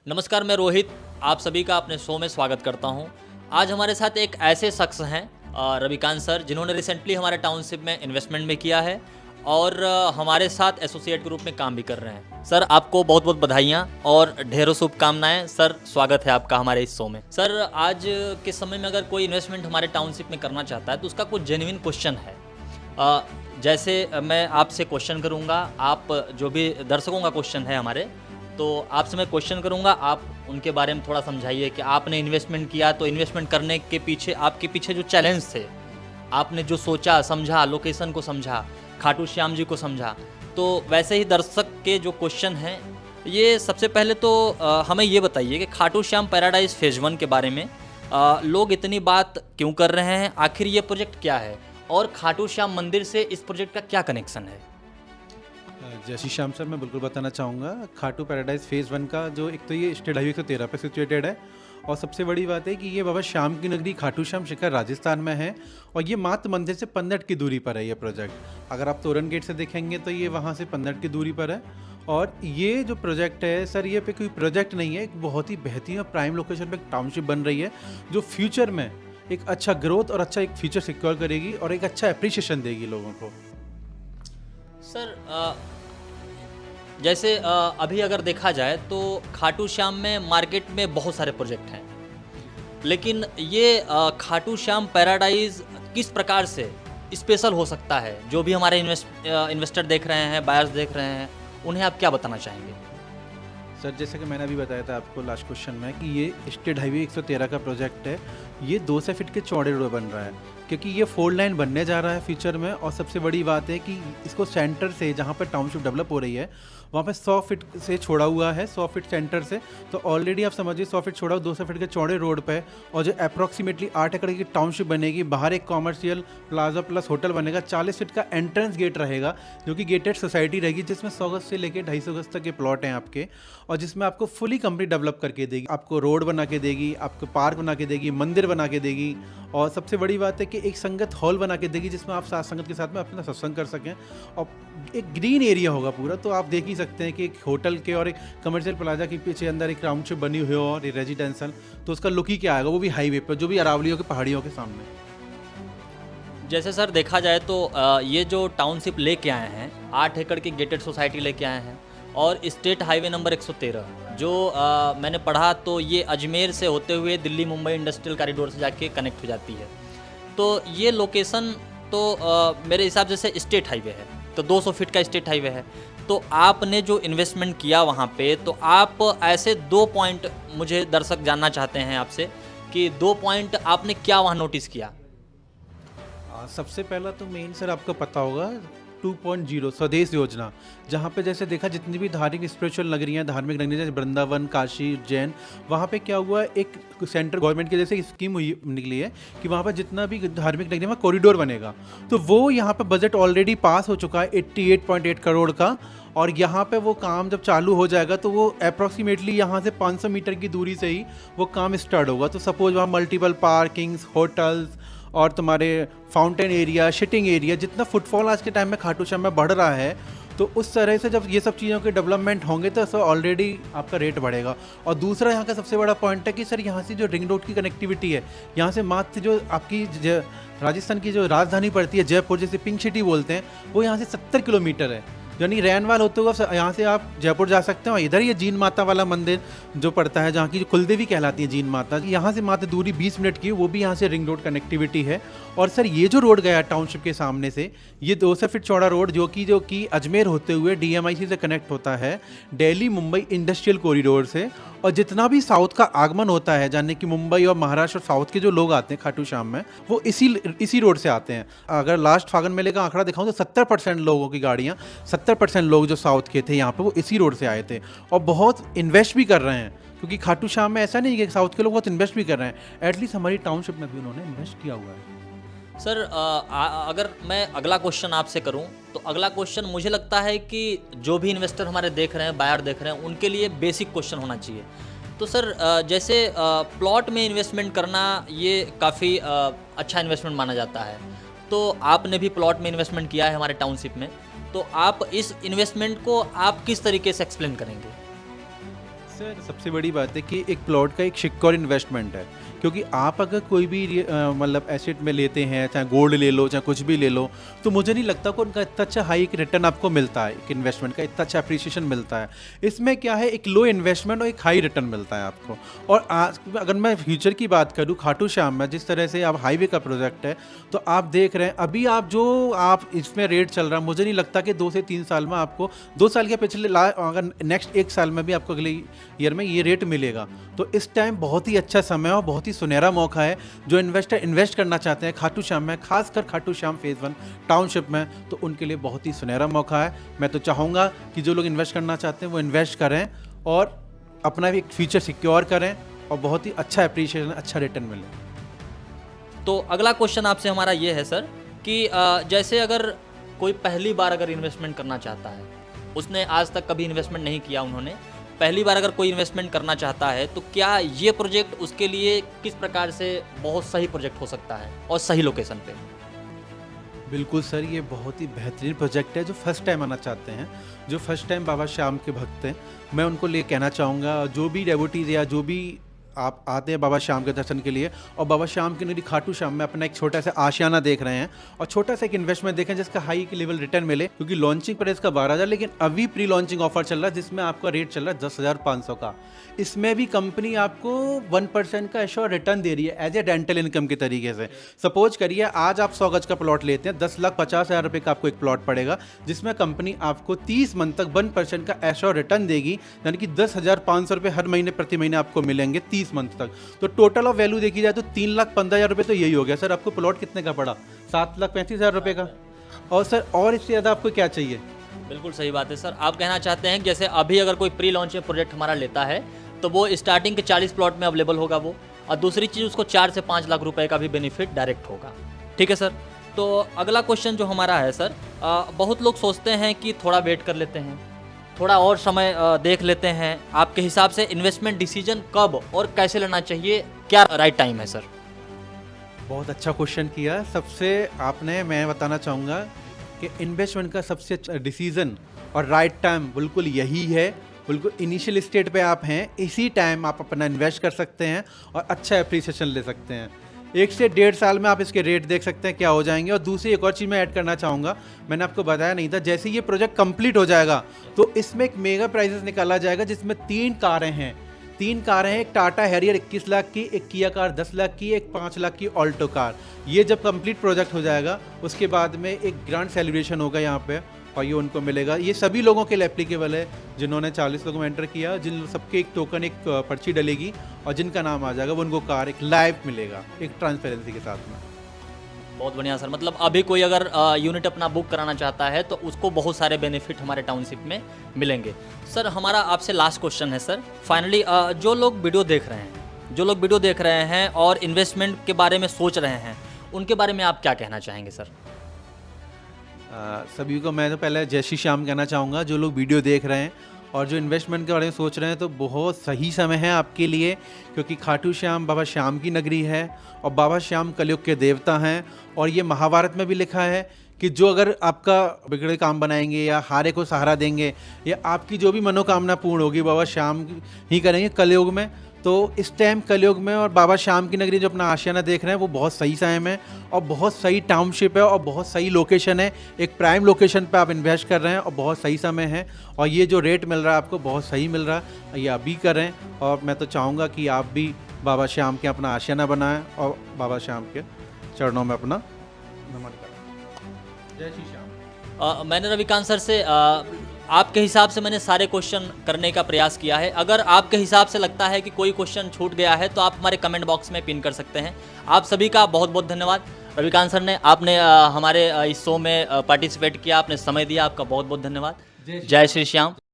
नमस्कार, मैं रोहित आप सभी का अपने शो में स्वागत करता हूं। आज हमारे साथ एक ऐसे शख्स हैं रविकांत सर, जिन्होंने रिसेंटली हमारे टाउनशिप में इन्वेस्टमेंट भी किया है और हमारे साथ एसोसिएट के रूप में काम भी कर रहे हैं। सर, आपको बहुत बहुत बधाइयाँ और ढेरों शुभकामनाएं। सर, स्वागत है आपका हमारे इस शो में। सर, आज के समय में अगर कोई इन्वेस्टमेंट हमारे टाउनशिप में करना चाहता है तो उसका कुछ जेन्युइन क्वेश्चन है। जैसे मैं आपसे क्वेश्चन करूँगा, आप जो भी दर्शकों का क्वेश्चन है हमारे, तो आपसे मैं क्वेश्चन करूंगा, आप उनके बारे में थोड़ा समझाइए कि आपने इन्वेस्टमेंट किया तो इन्वेस्टमेंट करने के पीछे आपके पीछे जो चैलेंज थे, आपने जो सोचा समझा, लोकेशन को समझा, खाटू श्याम जी को समझा, तो वैसे ही दर्शक के जो क्वेश्चन हैं, ये सबसे पहले तो हमें ये बताइए कि खाटू श्याम पैराडाइज फेज़ 1 के बारे में लोग इतनी बात क्यों कर रहे हैं, आखिर ये प्रोजेक्ट क्या है और खाटू श्याम मंदिर से इस प्रोजेक्ट का क्या कनेक्शन है? जय श्री श्याम सर, मैं बिल्कुल बताना चाहूँगा। खाटू पैराडाइज फेज़ 1 का जो एक तो ये स्टेट हाईवे 113 पे सिचुएटेड है और सबसे बड़ी बात है कि ये बाबा श्याम की नगरी खाटू श्याम शिखर राजस्थान में है और ये मात्र मंदिर से 15 मिनट की दूरी पर है ये प्रोजेक्ट। अगर आप तोरण गेट से देखेंगे तो ये वहाँ से 15 मिनट की दूरी पर है। और ये जो प्रोजेक्ट है सर, ये पे कोई प्रोजेक्ट नहीं है, एक बहुत ही बेहतरीन और प्राइम लोकेशन पर एक टाउनशिप बन रही है जो फ्यूचर में एक अच्छा ग्रोथ और अच्छा एक फ्यूचर सिक्योर करेगी और एक अच्छा अप्रिशिएशन देगी लोगों को। सर, जैसे अभी अगर देखा जाए तो खाटू श्याम में मार्केट में बहुत सारे प्रोजेक्ट हैं, लेकिन ये खाटू श्याम पैराडाइज किस प्रकार से स्पेशल हो सकता है? जो भी हमारे इन्वेस्टर देख रहे हैं, बायर्स देख रहे हैं, उन्हें आप क्या बताना चाहेंगे? सर, जैसे कि मैंने अभी बताया था आपको लास्ट क्वेश्चन में कि ये स्टेट हाईवे 113 का प्रोजेक्ट है। ये 200 फीट के चौड़े रोड बन रहा है क्योंकि ये 4 लाइन बनने जा रहा है फ्यूचर में। और सबसे बड़ी बात है कि इसको सेंटर से, जहाँ पर टाउनशिप डेवलप हो रही है, वहाँ पे 100 फीट से छोड़ा हुआ है, 100 फीट सेंटर से। तो ऑलरेडी आप समझिए 100 फीट छोड़ा 200 फीट के चौड़े रोड पे, और जो अप्रॉक्सीमेटली 8 एकड़ की टाउनशिप बनेगी, बाहर एक कॉमर्शियल प्लाजा प्लस होटल बनेगा, 40 फीट का एंट्रेंस गेट रहेगा जो कि गेटेड सोसाइटी रहेगी, जिसमें 100 गज से लेकर 250 गज तक के प्लॉट हैं आपके, और जिसमें आपको फुली कंपनी डेवलप करके देगी, आपको रोड बना के देगी, आपको पार्क बना के देगी, मंदिर बना के देगी, और सबसे बड़ी बात है कि एक संगत हॉल बना के देगी जिसमें आप साथ संगत के साथ में अपना सत्संग कर सकें। और एक ग्रीन एरिया होगा पूरा। तो आप देख ही सकते हैं कि एक होटल के और एक कमर्शियल प्लाजा के पीछे अंदर एक टाउनशिप बनी हुई हो और एक रेजिडेंशियल, तो उसका लुक ही क्या आएगा, वो भी हाईवे पर, जो भी अरावलियों के पहाड़ियों के सामने। जैसे सर देखा जाए तो ये जो टाउनशिप लेके आए हैं, 8 एकड़ की गेटेड सोसाइटी लेके आए हैं और स्टेट हाईवे नंबर 113, जो मैंने पढ़ा तो ये अजमेर से होते हुए दिल्ली मुंबई इंडस्ट्रियल कॉरिडोर से जाके कनेक्ट हो जाती है। तो ये लोकेशन तो मेरे हिसाब से स्टेट हाईवे है, तो 200 फीट का स्टेट हाईवे है। तो आपने जो इन्वेस्टमेंट किया वहाँ पे, तो आप ऐसे 2 पॉइंट, मुझे दर्शक जानना चाहते हैं आपसे कि 2 पॉइंट आपने क्या वहाँ नोटिस किया? सबसे पहला तो मेन सर आपको पता होगा 2.0 स्वदेश योजना, जहाँ पे जैसे देखा जितनी भी धार्मिक स्पिरिचुअल नगरियाँ, धार्मिक नगरियाँ जैसे वृंदावन, काशी, उज्जैन, वहाँ पे क्या हुआ, एक सेंट्रल गवर्नमेंट की जैसे स्कीम हुई निकली है कि वहाँ पर जितना भी धार्मिक नगरियाँ में कॉरिडोर बनेगा। तो वो यहाँ पे बजट ऑलरेडी पास हो चुका है 88.8 करोड़ का, और यहाँ पे वो काम जब चालू हो जाएगा तो वो अप्रॉक्सीमेटली यहाँ से 500 मीटर की दूरी से ही वो काम स्टार्ट होगा। तो सपोज वहाँ मल्टीपल पार्किंग्स, होटल्स और तुम्हारे फाउंटेन एरिया, शिटिंग एरिया, जितना फुटफॉल आज के टाइम में खाटू श्याम में बढ़ रहा है, तो उस तरह से जब ये सब चीज़ों के डेवलपमेंट होंगे तो सर ऑलरेडी आपका रेट बढ़ेगा। और दूसरा यहाँ का सबसे बड़ा पॉइंट है कि सर यहाँ से जो रिंग रोड की कनेक्टिविटी है, यहाँ से मात्र जो आपकी राजस्थान की जो राजधानी पड़ती है जयपुर, जैसे पिंक सिटी बोलते हैं, वो यहाँ से 70 किलोमीटर है। यानी रैनवाल होते हुए यहाँ से आप जयपुर जा सकते हैं। और इधर ये जीन माता वाला मंदिर जो पड़ता है, जहाँ की जो कुलदेवी कहलाती है जीन माता, यहाँ से मात्र दूरी 20 मिनट की, वो भी यहाँ से रिंग रोड कनेक्टिविटी है। और सर ये जो रोड गया टाउनशिप के सामने से, ये 200 फीट चौड़ा रोड जो कि अजमेर होते हुए डीएमआईसी से कनेक्ट होता है दिल्ली मुंबई इंडस्ट्रियल कॉरिडोर से। और जितना भी साउथ का आगमन होता है, जाने कि मुंबई और महाराष्ट्र और साउथ के जो लोग आते हैं खाटू श्याम में, वो इसी रोड से आते हैं। अगर लास्ट फागन मेले का आंकड़ा दिखाऊं तो 70% लोगों की गाड़ियाँ, 70% लोग जो साउथ के थे यहाँ पे, वो इसी रोड से आए थे और बहुत इन्वेस्ट भी कर रहे हैं। क्योंकि खाटू श्याम में ऐसा नहीं है कि साउथ के लोग बहुत इन्वेस्ट भी कर रहे हैं, एटलीस्ट हमारी टाउनशिप में भी उन्होंने इन्वेस्ट किया हुआ है। सर, अगर मैं अगला क्वेश्चन आपसे करूं, तो अगला क्वेश्चन मुझे लगता है कि जो भी इन्वेस्टर हमारे देख रहे हैं, बायर देख रहे हैं, उनके लिए बेसिक क्वेश्चन होना चाहिए। तो सर, जैसे प्लॉट में इन्वेस्टमेंट करना ये काफ़ी अच्छा इन्वेस्टमेंट माना जाता है। तो आपने भी प्लॉट में इन्वेस्टमेंट किया है हमारे टाउनशिप में, तो आप इस इन्वेस्टमेंट को आप किस तरीके से एक्सप्लेन करेंगे? सर सबसे बड़ी बात है कि एक प्लॉट का एक सिक्योर इन्वेस्टमेंट है, क्योंकि आप अगर कोई भी मतलब एसेट में लेते हैं, चाहे गोल्ड ले लो चाहे कुछ भी ले लो, तो मुझे नहीं लगता कि उनका इतना अच्छा हाई रिटर्न आपको मिलता है, एक इन्वेस्टमेंट का इतना अच्छा अप्रिसिएशन मिलता है। इसमें क्या है, एक लो इन्वेस्टमेंट और एक हाई रिटर्न मिलता है आपको। और आज अगर मैं फ्यूचर की बात करूँ, खाटू श्याम में जिस तरह से अब हाईवे का प्रोजेक्ट है, तो आप देख रहे हैं अभी आप इसमें रेट चल रहा है, मुझे नहीं लगता कि 2 से 3 साल में आपको 2 साल के पिछले अगर नेक्स्ट 1 साल में भी आपको अगले ईयर में ये रेट मिलेगा। तो इस टाइम बहुत ही अच्छा समय और बहुत ही सुनहरा मौका है। जो इन्वेस्टर इन्वेस्ट करना चाहते हैं खाटू श्याम में, खासकर खाटू श्याम फेज़ 1 टाउनशिप में, तो उनके लिए बहुत ही सुनहरा मौका है। मैं तो चाहूँगा कि जो लोग इन्वेस्ट करना चाहते हैं वो इन्वेस्ट करें और अपना एक फ्यूचर सिक्योर करें और बहुत ही अच्छा अप्रिशिएशन, अच्छा रिटर्न मिले। तो अगला क्वेश्चन आपसे हमारा ये है सर कि जैसे अगर कोई पहली बार अगर इन्वेस्टमेंट करना चाहता है, उसने आज तक कभी इन्वेस्टमेंट नहीं किया, उन्होंने पहली बार अगर कोई इन्वेस्टमेंट करना चाहता है, तो क्या ये प्रोजेक्ट उसके लिए किस प्रकार से बहुत सही प्रोजेक्ट हो सकता है और सही लोकेशन पे? बिल्कुल सर, ये बहुत ही बेहतरीन प्रोजेक्ट है। जो फर्स्ट टाइम आना चाहते हैं, जो फर्स्ट टाइम बाबा श्याम के भक्त हैं, मैं उनको लिए कहना चाहूँगा, जो भी डेवोटीज या जो भी आप आते हैं बाबा श्याम के दर्शन के लिए और बाबा श्याम की नगरी खाटू श्याम में अपना एक छोटा सा आशियाना देख रहे हैं और छोटा सा एक इन्वेस्टमेंट देखें जिसका हाई लेवल रिटर्न मिले, क्योंकि लॉन्चिंग प्राइस का 12,000, लेकिन अभी प्री लॉन्चिंग ऑफर चल रहा है जिसमें आपका रेट चल रहा है 10,500 का। इसमें भी कंपनी आपको 1% का एश्योर रिटर्न दे रही है एज ए रेंटल इनकम के तरीके से। सपोज करिए आज आप 100 गज का प्लॉट लेते हैं, 10,50,000 रुपये का आपको एक प्लॉट पड़ेगा, जिसमें कंपनी आपको 30 मंथ तक 1% का एश्योर रिटर्न देगी, यानी कि 10,500 रुपये हर महीने प्रति महीने आपको मिलेंगे 30 मंथ तक। तो टोटल ऑफ वैल्यू देखी जाए तो 3,15,000 रुपये तो यही हो गया। सर आपको प्लॉट कितने का पड़ा? 7,35,000 रुपये का। और सर और इससे ज़्यादा आपको क्या चाहिए? बिल्कुल सही बात है सर। आप कहना चाहते हैं कि जैसे अभी अगर कोई प्री लॉन्च प्रोजेक्ट हमारा लेता है तो वो स्टार्टिंग के 40 प्लॉट में अवेलेबल होगा वो, और दूसरी चीज़ उसको 4 से 5 लाख रुपए का भी बेनिफिट डायरेक्ट होगा। ठीक है सर। तो अगला क्वेश्चन जो हमारा है सर, बहुत लोग सोचते हैं कि थोड़ा वेट कर लेते हैं, थोड़ा और समय देख लेते हैं। आपके हिसाब से इन्वेस्टमेंट डिसीजन कब और कैसे लेना चाहिए, क्या राइट टाइम है सर? बहुत अच्छा क्वेश्चन किया सबसे आपने। मैं बताना चाहूँगा कि इन्वेस्टमेंट का सबसे अच्छा डिसीजन और राइट टाइम बिल्कुल यही है। बिल्कुल इनिशियल स्टेट पे आप हैं, इसी टाइम आप अपना इन्वेस्ट कर सकते हैं और अच्छा अप्रिसिएशन ले सकते हैं। 1 से 1.5 साल में आप इसके रेट देख सकते हैं क्या हो जाएंगे। और दूसरी एक और चीज़ मैं ऐड करना चाहूँगा, मैंने आपको बताया नहीं था, जैसे ये प्रोजेक्ट कंप्लीट हो जाएगा तो इसमें एक मेगा प्राइजेस निकाला जाएगा जिसमें 3 कारें हैं। 3 कारें हैं, एक टाटा हैरियर 21 लाख की, एक किया कार 10 लाख की, एक 5 लाख की ऑल्टो कार। ये जब कंप्लीट प्रोजेक्ट हो जाएगा उसके बाद में एक ग्रैंड सेलिब्रेशन होगा यहाँ पे और ये उनको मिलेगा। ये सभी लोगों के लिए एप्लीकेबल है जिन्होंने 40 लोगों में एंटर किया, जिन सबके एक टोकन, एक पर्ची डलेगी और जिनका नाम आ जाएगा वो उनको कार एक लाइव मिलेगा, एक ट्रांसपेरेंसी के साथ में। बहुत बढ़िया सर। मतलब अभी कोई अगर यूनिट अपना बुक कराना चाहता है तो उसको बहुत सारे बेनिफिट हमारे टाउनशिप में मिलेंगे। सर हमारा आपसे लास्ट क्वेश्चन है सर, फाइनली जो लोग वीडियो देख रहे हैं और इन्वेस्टमेंट के बारे में सोच रहे हैं, उनके बारे में आप क्या कहना चाहेंगे सर? सभी को मैं तो पहले जय श्री श्याम कहना चाहूँगा। जो लोग वीडियो देख रहे हैं और जो इन्वेस्टमेंट के बारे में सोच रहे हैं तो बहुत सही समय है आपके लिए, क्योंकि खाटू श्याम बाबा श्याम की नगरी है और बाबा श्याम कलयुग के देवता हैं। और ये महाभारत में भी लिखा है कि जो अगर आपका बिगड़े काम बनाएंगे या हारे को सहारा देंगे या आपकी जो भी मनोकामना पूर्ण होगी बाबा श्याम ही करेंगे कलयुग में। तो इस टाइम कलयुग में और बाबा श्याम की नगरी जो अपना आशियाना देख रहे हैं वो बहुत सही टाइम है और बहुत सही टाउनशिप है और बहुत सही लोकेशन है। एक प्राइम लोकेशन पे आप इन्वेस्ट कर रहे हैं और बहुत सही समय है और ये जो रेट मिल रहा है आपको बहुत सही मिल रहा है, ये अभी करें। और मैं तो चाहूँगा कि आप भी बाबा श्याम के अपना आशियाना बनाएं और बाबा श्याम के चरणों में अपना नमन करें। जय श्री श्याम। मैंने रविकांत सर से आपके हिसाब से मैंने सारे क्वेश्चन करने का प्रयास किया है। अगर आपके हिसाब से लगता है कि कोई क्वेश्चन छूट गया है तो आप हमारे कमेंट बॉक्स में पिन कर सकते हैं। आप सभी का बहुत बहुत धन्यवाद। रविकांत सर ने आपने हमारे इस शो में पार्टिसिपेट किया, आपने समय दिया, आपका बहुत बहुत धन्यवाद। जय श्री श्याम।